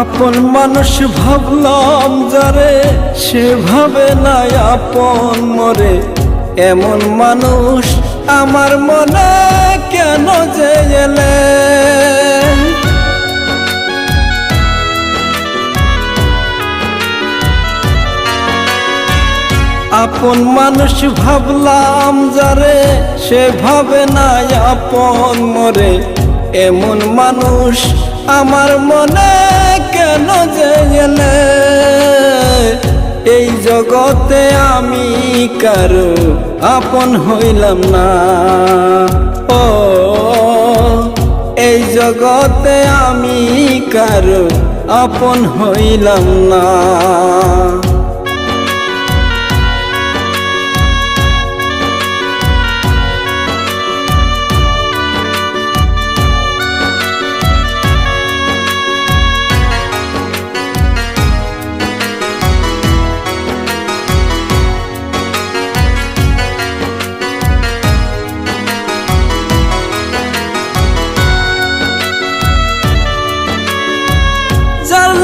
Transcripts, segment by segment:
আপন মানুষ ভাবলাম যারে সেভাবে নাই আপন মরে, এমন মানুষ আমার মনে কেন যে এলে। আপন মানুষ ভাবলাম যারে সেভাবে নাই আপন মরে, এমন মানুষ আমার মনে কেন যে এলে। এই জগতে আমি কারো আপন হইলাম না, ও এই জগতে আমি কারো আপন হইলাম না।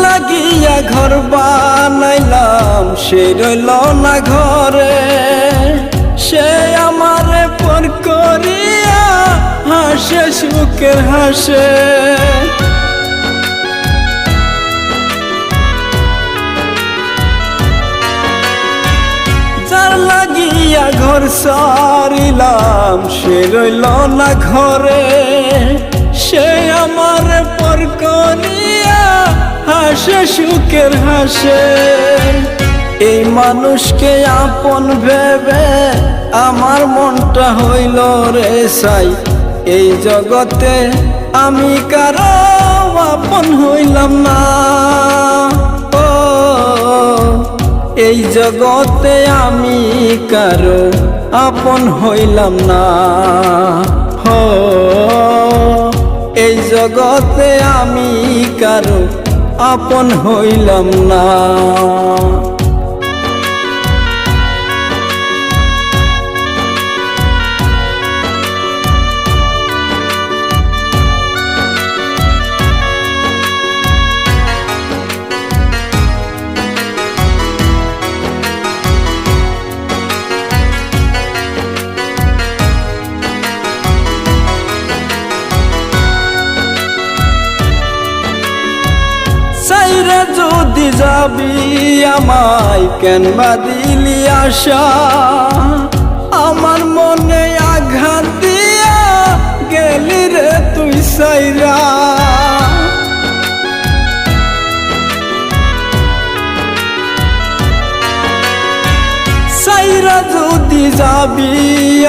লাগিয়া ঘর বানাইলাম সে রইল না ঘরে, সে আমারে পর করিয়া হাসে সুখের হাসে। যার লাগিয়া ঘর সারিলাম সে রইল না ঘরে, সে আমারে পর করিয়া হাসে সুখের হাসে। এই মানুষকে আপন ভেবে আমার মনটা হইল রে সাই, এই জগতে আমি কারো আপন হইলাম না, ও এই জগতে আমি কারো আপন হইলাম না, হো এই জগতে আমি কারো আপন হইলাম না। সাইরে যদি যাবি আমায় কেন বা দিলি আশা, আমার মনে আঘাত দিয়া গেলি রে তুই সাইরা। সাইরা যদি যাবি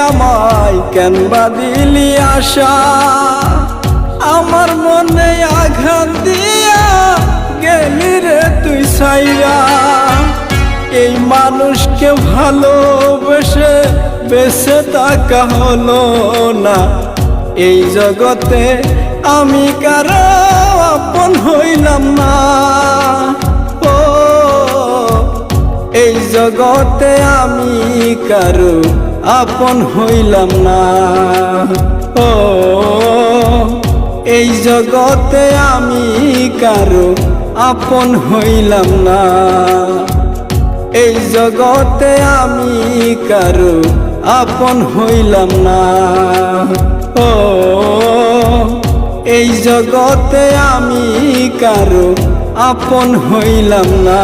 আমায় কেন বা দিলি আশা, আমার মনে আঘাত দিয়া গেলি রে তুই সাইরা। এই মানুষকে ভালোবেসে বেঁচে থাকা হলো না, এই জগতে আমি কারো আপন হইলাম না, ও এই জগতে আমি কারো আপন হইলাম না, ও এই জগতে আমি কারো আপন হইলাম না, এই জগতে আমি কারো আপন হইলাম না, ও এই জগতে আমি কারো আপন হইলাম না।